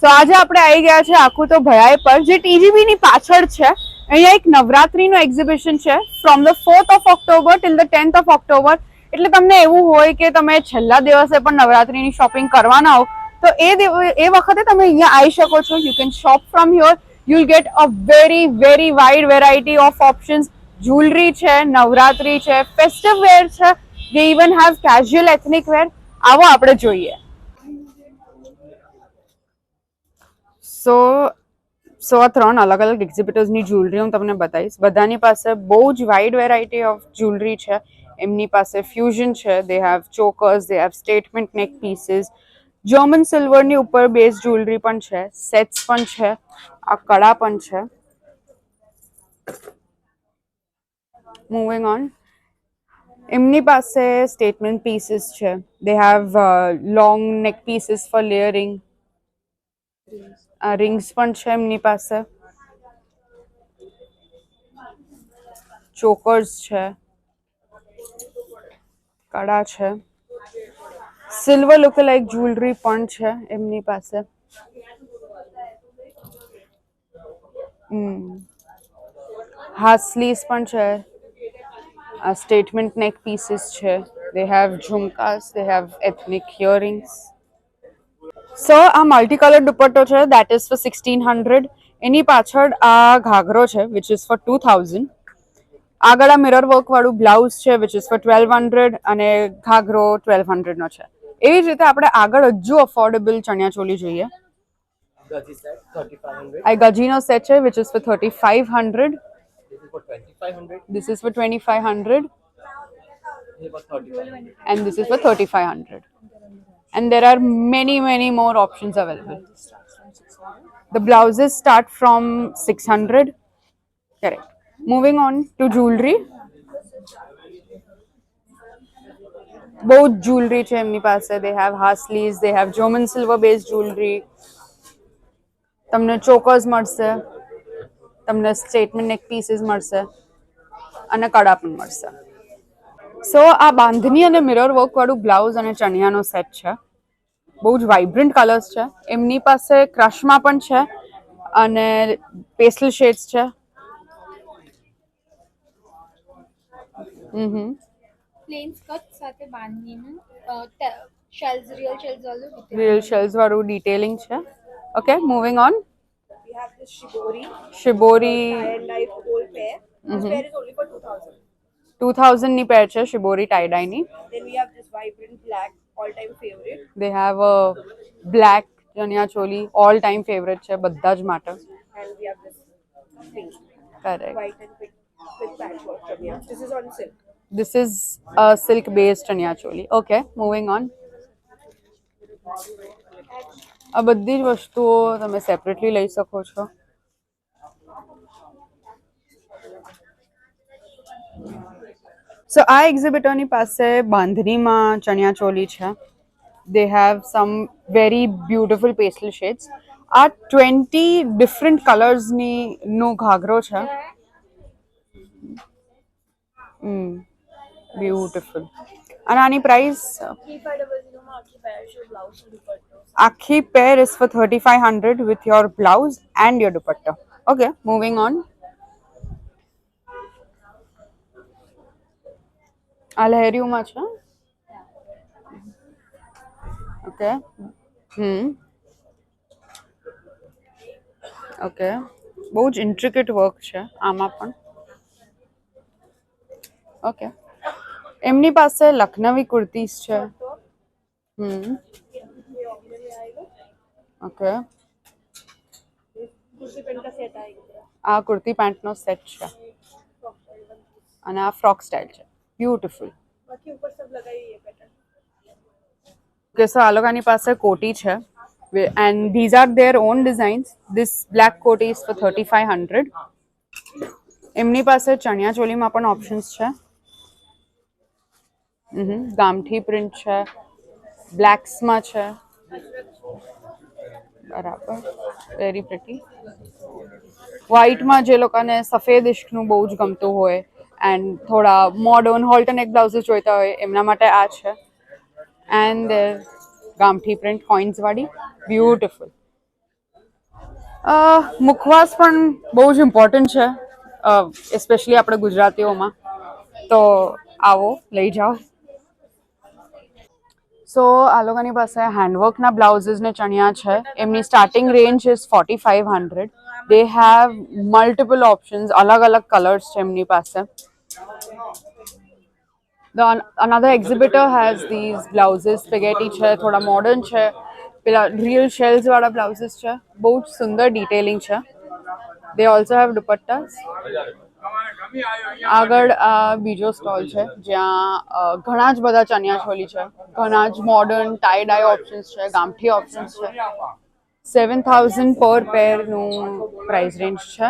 સો આજે આપણે આવી ગયા છે આખું તો ભયાઈ પર, જે ટીજીબી ની પાછળ છે. અહીંયા એક નવરાત્રીનું એક્ઝિબિશન છે from the 4th of October till the 10th of October. એટલે તમને એવું હોય કે તમે છેલ્લા દિવસે પણ નવરાત્રીની શોપિંગ કરવાના હો તો એ વખતે તમે અહીંયા આવી શકો છો. You can shop from here. You will get a very wide variety of options. Jewellery છે, નવરાત્રી છે, ફેસ્ટિવ વેર છે, દે ઇવન હેવ કેઝ્યુઅલ એથનિક વેર. આવો આપણે જોઈએ. સો આ 3 અલગ અલગ એક્ઝિબિટર્સની જ્વેલરી હું તમને બતાવીશ. બધાની પાસે બહુ જ વાઇડ વેરાયટી ઓફ જ્વેલરી છે. એમની પાસે ફ્યુઝન છે, they have ચોકર્સ, they have statement neck pieces, German સિલ્વરની ઉપર બેઝ જ્વેલરી પણ છે, સેટ્સ પણ છે, આ કડા પણ છે. મૂવિંગ ઓન, એમની પાસે સ્ટેટમેન્ટ પીસીસ છે, દે હેવ લોંગ નેક પીસીસ ફોર લેયરિંગ, રિંગ્સ પણ છે એમની પાસે, ચોકર્સ છે, કડા છે, સિલ્વર લુક લાઇક જ્વેલરી પણ છે એમની પાસે. હાસલીસ પણ છે, સ્ટેટમેન્ટ નેક પીસીસ છે, they have jhumkas, they have ethnic earrings. So આ મલ્ટી કલર દુપટ્ટો છે, દેટ ઇઝ ફોર 1600. એની પાછળ આ ઘાઘરો છે વિચ ઇઝ ફોર 2000. આગળ આ મિરર વર્ક વાળું બ્લાઉઝ છે વિચ ઇઝ ફોર 1200 અને ઘાઘરો 1200 નો છે. એવી જ રીતે આપણે આગળ હજુ અફોર્ડેબલ ચણિયા ચોલી જોઈએ. આ ગજીનો સેટ છે which is four 3500. This is for 2500 and this is for 3500. And there are many more options available. The blouses start from 600. Correct. Moving on to jewelry. Both jewelry છે એમની પાસે. They have Hasleys, they have German silver based jewelry. તમને ચોકર્સ મળશે, તમને statement neck pieces મળશે અને કડા પણ મળશે. સો આ બાંધણી અને મિરર વર્ક વાળું બ્લાઉઝ અને ચણિયાનો સેટ છે. બહુ જ વાઇબ્રન્ટ કલર્સ છે એમની પાસે. ક્રશમાં પણ છે અને પેસ્ટલ શેડ્સ છે. પ્લેન સ્કર્ટ સાથે બાંધણીનું શેલ્સ, રિયલ શેલ્સ વાળું ડિટેલિંગ છે. Okay, moving on. We have this shibori. શિબોરી Tie and dye whole pair. This pair is only for 2000. 2000 ની પેર છે શિબોરી ટાઈડાઈની. Then we have this vibrant black, all-time favorite. They have a black chaniya choli, all time favourite છે બધા જ માટે. And we have this pink, Correct. white and pink with patchwork chania. This is on silk. This is a silk based chaniya choli. Okay, moving on. આ બધી જ વસ્તુઓ તમે separately લઈ શકો છો. સો આ એક્ઝિબિટરની પાસે બાંધણીમાં ચણિયા ચોલી છે. They have some very beautiful pastel shades. આ 20 different colours નો ઘાઘરો છે. બ્યુટીફુલ. અને આની પ્રાઇસ 3500 માં આખી pair છે blouse and dupatta. આખી પેર is for 3500 with your blouse and your dupatta. Okay, moving on. આ લહેરિયુંમાં છે. ઓકે. ઓકે, બહુ જ ઇન્ટ્રિકેટ વર્ક છે આમાં પણ. ઓકે, એમની પાસે લખનવી કુર્તીઝ છે. ઓકે, कुर्ती पैंट का सेट आएगा. આ કુર્તી પેન્ટનો સેટ છે અને આ ફ્રોક સ્ટાઇલ છે. બ્યુટીફુલ. बाकी ऊपर सब लगाई है पैटर्न. ઓકે, સો આ લોકોની પાસે કોટી છે and these are their own designs. This black coat is for 3500. એમની પાસે ચણિયા ચોલીમાં પણ ઓપ્શન્સ છે. ગામઠી પ્રિન્ટ છે, બ્લેક્સમાં છે. બરાબર, વેરી પ્રિટી. વ્હાઇટમાં જે લોકોને સફેદ ઇશ્કનું બહુ જ ગમતું હોય એન્ડ થોડા મોડર્ન હોલ્ટરનેક બ્લાઉઝીસ જોઈતા હોય એમના માટે આ છે. એન્ડ ગામઠી પ્રિન્ટ કોઇન્સ વાળી, બ્યુટીફુલ. મુખવાસ પણ બહુ જ ઇમ્પોર્ટન્ટ છે, એસ્પેશિયલી આપણે ગુજરાતીઓમાં. તો આવો લઈ જાઓ. સો આ લોકોની પાસે હેન્ડવર્કના બ્લાઉઝીસ ને ચણિયા છે. એમની starting range is 4500. They have multiple options, અલગ અલગ કલર્સ છે એમની પાસે. another exhibitor has these blouses. spaghetti છે, થોડા મોડર્ન છે, પેલા રિયલ શેલ્સ વાળા બ્લાઉઝીસ છે, બહુ જ સુંદર ડિટેલિંગ છે. They also have dupattas. આગળ બીજો સ્ટોલ છે જ્યાં ઘણા જ બધા ચણિયા ચોલી છે, ઘણા જ મોડર્ન ટાઈ ડાય ઓપ્શન્સ છે, ગામઠી ઓપ્શન્સ છે. 7000 પર પેરનું પ્રાઇસ રેન્જ છે.